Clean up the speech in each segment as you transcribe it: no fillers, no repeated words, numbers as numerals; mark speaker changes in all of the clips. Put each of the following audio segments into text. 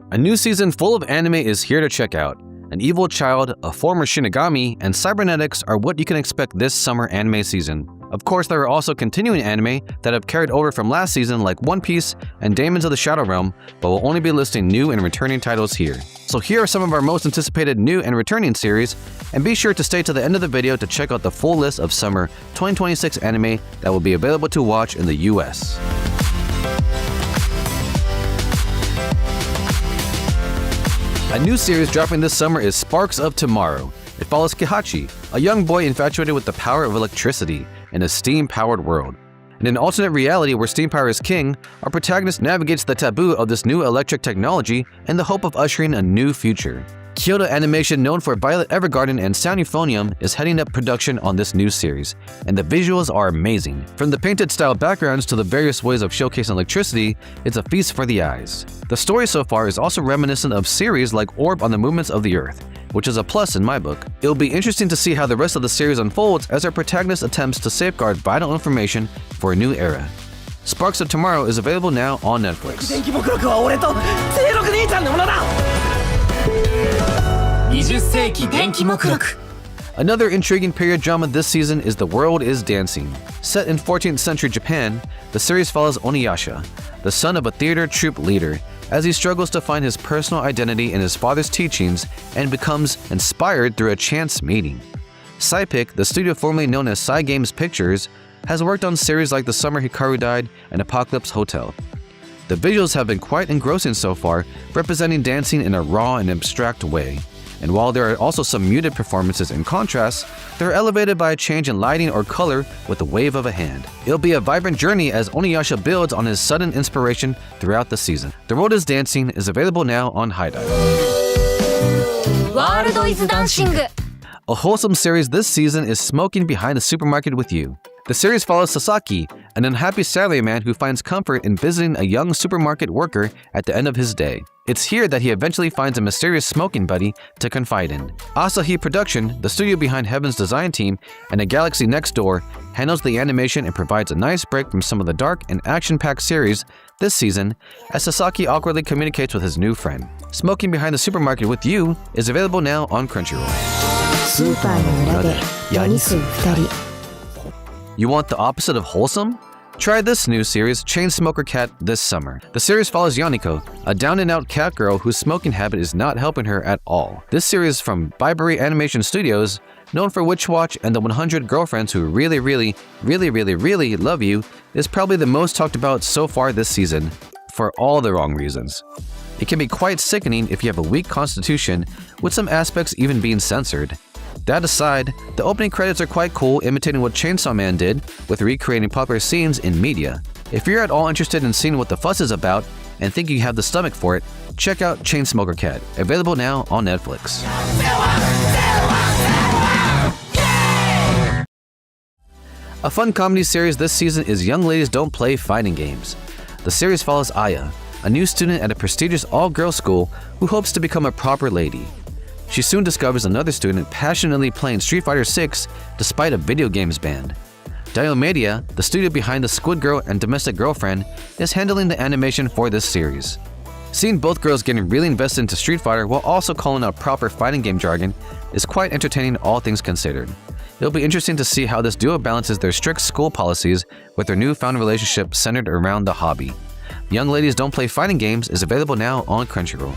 Speaker 1: A new season full of anime is here to check out. An evil child, a former shinigami, and cybernetics are what you can expect this summer anime season. Of course, there are also continuing anime that have carried over from last season like One Piece and Demons of the Shadow Realm, but we'll only be listing new and returning titles here. So here are some of our most anticipated new and returning series, and be sure to stay to the end of the video to check out the full list of summer 2026 anime that will be available to watch in the US. A new series dropping this summer is Sparks of Tomorrow. It follows Kihachi, a young boy infatuated with the power of electricity in a steam-powered world. In an alternate reality where steam power is king, our protagonist navigates the taboo of this new electric technology in the hope of ushering a new future. Kyoto Animation, known for Violet Evergarden and Sound Euphonium, is heading up production on this new series, and the visuals are amazing. From the painted style backgrounds to the various ways of showcasing electricity, it's a feast for the eyes. The story so far is also reminiscent of series like Orb on the Movements of the Earth, which is a plus in my book. It'll be interesting to see how the rest of the series unfolds as our protagonist attempts to safeguard vital information for a new era. Sparks of Tomorrow is available now on Netflix. Another intriguing period drama this season is The World is Dancing. Set in 14th century Japan, the series follows Oniyasha, the son of a theater troupe leader, as he struggles to find his personal identity in his father's teachings and becomes inspired through a chance meeting. Cypic, the studio formerly known as Cygames Pictures, has worked on series like The Summer Hikaru Died and Apocalypse Hotel. The visuals have been quite engrossing so far, representing dancing in a raw and abstract way. And while there are also some muted performances in contrast, they're elevated by a change in lighting or color with a wave of a hand. It'll be a vibrant journey as Oniyasha builds on his sudden inspiration throughout the season. The World is Dancing is available now on HIDIVE. A wholesome series this season is Smoking Behind the Supermarket with You. The series follows Sasaki, an unhappy salaryman who finds comfort in visiting a young supermarket worker at the end of his day. It's here that he eventually finds a mysterious smoking buddy to confide in. Asahi Production, the studio behind Heaven's design team and A Galaxy Next Door, handles the animation and provides a nice break from some of the dark and action-packed series this season as Sasaki awkwardly communicates with his new friend. Smoking Behind the Supermarket with You is available now on Crunchyroll. You want the opposite of wholesome? Try this new series, Chainsmoker Cat, this summer. The series follows Yaniko, a down-and-out cat girl whose smoking habit is not helping her at all. This series from Biberi Animation Studios, known for Witch Watch and the 100 Girlfriends Who Really Love You, is probably the most talked about so far this season, for all the wrong reasons. It can be quite sickening if you have a weak constitution, with some aspects even being censored. That aside, the opening credits are quite cool, imitating what Chainsaw Man did with recreating popular scenes in media. If you're at all interested in seeing what the fuss is about and think you have the stomach for it, check out Chainsmoker Cat, available now on Netflix. A fun comedy series this season is Young Ladies Don't Play Fighting Games. The series follows Aya, a new student at a prestigious all-girls school who hopes to become a proper lady. She soon discovers another student passionately playing Street Fighter 6 despite a video games ban. Diomedia, the studio behind the Squid Girl and Domestic Girlfriend, is handling the animation for this series. Seeing both girls getting really invested into Street Fighter while also calling out proper fighting game jargon is quite entertaining, all things considered. It'll be interesting to see how this duo balances their strict school policies with their newfound relationship centered around the hobby. Young Ladies Don't Play Fighting Games is available now on Crunchyroll.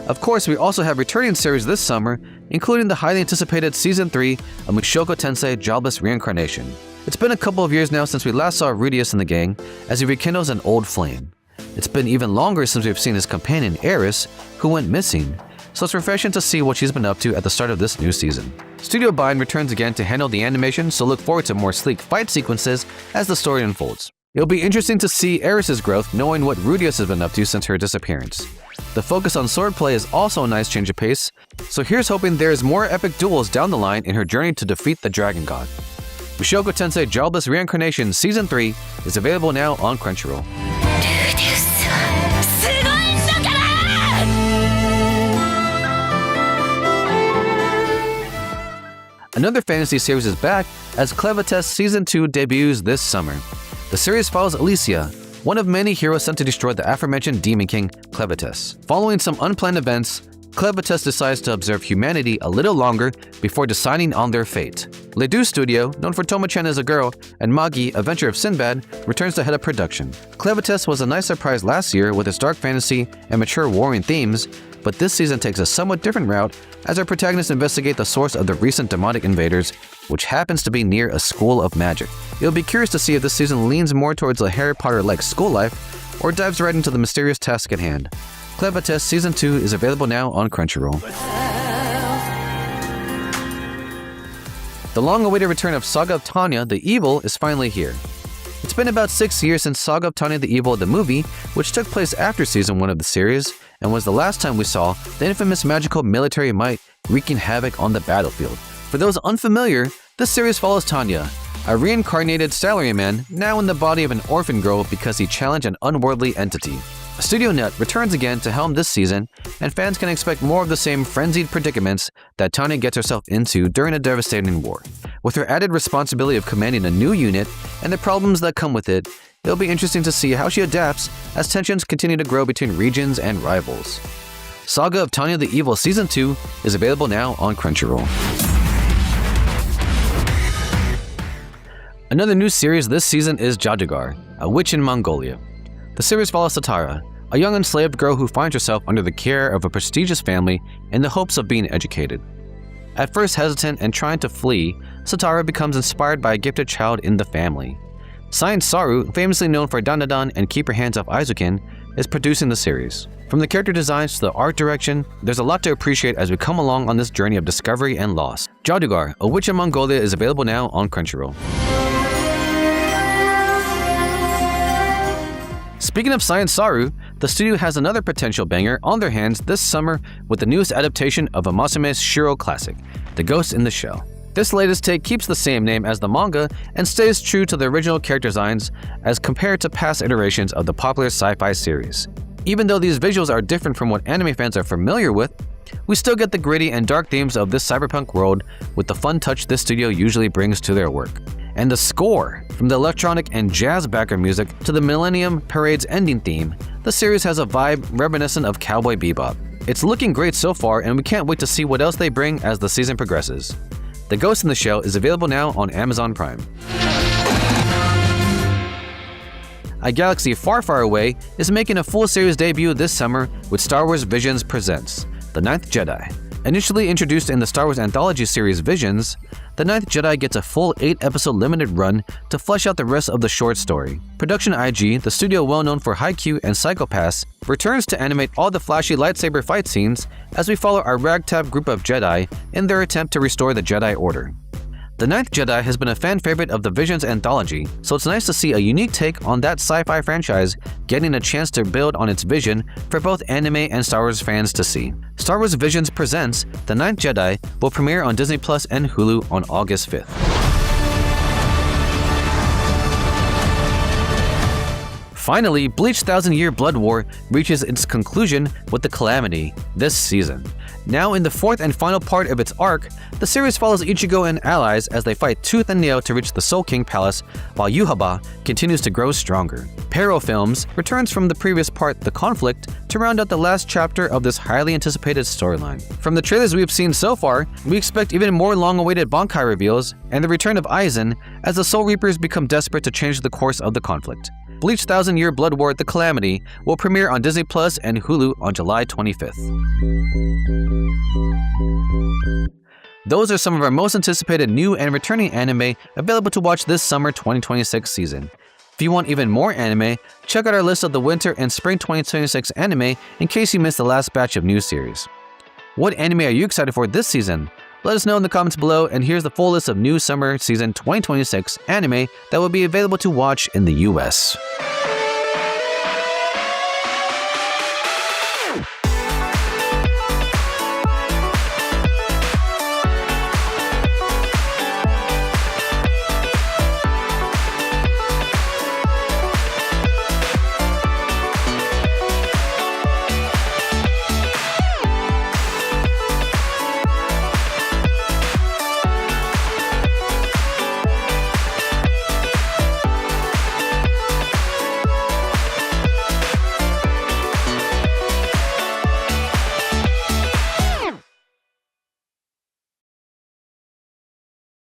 Speaker 1: Of course, we also have returning series this summer, including the highly anticipated Season 3 of Mushoku Tensei Jobless Reincarnation. It's been a couple of years now since we last saw Rudius in the gang, as he rekindles an old flame. It's been even longer since we've seen his companion Eris, who went missing, so it's refreshing to see what she's been up to at the start of this new season. Studio Bind returns again to handle the animation, so look forward to more sleek fight sequences as the story unfolds. It'll be interesting to see Eris's growth, knowing what Rudius has been up to since her disappearance. The focus on swordplay is also a nice change of pace, so here's hoping there's more epic duels down the line in her journey to defeat the Dragon God. Mushoku Tensei Jobless Reincarnation Season 3 is available now on Crunchyroll. Another fantasy series is back as Clevitas Season 2 debuts this summer. The series follows Alicia, one of many heroes sent to destroy the aforementioned Demon King, Clevitus. Following some unplanned events, Clevitus decides to observe humanity a little longer before deciding on their fate. Ledoux Studio, known for Toma-chan as a girl, and Magi, Adventure of Sinbad, returns to head of production. Clevitus was a nice surprise last year with its dark fantasy and mature warring themes, but this season takes a somewhat different route as our protagonists investigate the source of the recent demonic invaders, which happens to be near a school of magic. You'll be curious to see if this season leans more towards a Harry Potter-like school life or dives right into the mysterious task at hand. Clevitus Season 2 is available now on Crunchyroll. The long-awaited return of Saga of Tanya the Evil is finally here. It's been about 6 years since Saga of Tanya the Evil the movie, which took place after Season 1 of the series, and was the last time we saw the infamous magical military might wreaking havoc on the battlefield. For those unfamiliar, this series follows Tanya, a reincarnated salaryman now in the body of an orphan girl because he challenged an unworldly entity. Studio Nut returns again to helm this season, and fans can expect more of the same frenzied predicaments that Tanya gets herself into during a devastating war. With her added responsibility of commanding a new unit and the problems that come with it, it'll be interesting to see how she adapts as tensions continue to grow between regions and rivals. Saga of Tanya the Evil Season 2 is available now on Crunchyroll. Another new series this season is Jadugar, a witch in Mongolia. The series follows Satara, a young enslaved girl who finds herself under the care of a prestigious family in the hopes of being educated. At first hesitant and trying to flee, Satara becomes inspired by a gifted child in the family. Science Saru, famously known for Dandadan and Keep Your Hands Off Aizukin, is producing the series. From the character designs to the art direction, there's a lot to appreciate as we come along on this journey of discovery and loss. Jadugar, a witch in Mongolia is available now on Crunchyroll. Speaking of Science Saru, the studio has another potential banger on their hands this summer with the newest adaptation of a Masame Shiro classic, The Ghost in the Shell. This latest take keeps the same name as the manga and stays true to the original character designs as compared to past iterations of the popular sci-fi series. Even though these visuals are different from what anime fans are familiar with, we still get the gritty and dark themes of this cyberpunk world with the fun touch this studio usually brings to their work. And the score, from the electronic and jazz background music to the Millennium Parade's ending theme, the series has a vibe reminiscent of Cowboy Bebop. It's looking great so far, and we can't wait to see what else they bring as the season progresses. The Ghost in the Shell is available now on Amazon Prime. A galaxy far, far away is making a full series debut this summer with Star Wars Visions Presents The Ninth Jedi. Initially introduced in the Star Wars anthology series Visions, The Ninth Jedi gets a full 8-episode limited run to flesh out the rest of the short story. Production IG, the studio well known for Haikyuu and Psycho Pass, returns to animate all the flashy lightsaber fight scenes as we follow our ragtag group of Jedi in their attempt to restore the Jedi Order. The Ninth Jedi has been a fan favorite of the Visions anthology, so it's nice to see a unique take on that sci-fi franchise getting a chance to build on its vision for both anime and Star Wars fans to see. Star Wars Visions Presents The Ninth Jedi will premiere on Disney Plus and Hulu on August 5th. Finally, Bleach 1000-Year Blood War reaches its conclusion with the Calamity this season. Now in the fourth and final part of its arc, the series follows Ichigo and allies as they fight tooth and nail to reach the Soul King Palace, while Yhwach continues to grow stronger. Pero Films returns from the previous part, The Conflict, to round out the last chapter of this highly anticipated storyline. From the trailers we've seen so far, we expect even more long-awaited Bankai reveals and the return of Aizen as the Soul Reapers become desperate to change the course of the conflict. Bleach 1000-Year Blood War The Calamity will premiere on Disney Plus and Hulu on July 25th. Those are some of our most anticipated new and returning anime available to watch this summer 2026 season. If you want even more anime, check out our list of the winter and spring 2026 anime in case you missed the last batch of new series. What anime are you excited for this season? Let us know in the comments below, and here's the full list of new summer season 2026 anime that will be available to watch in the US.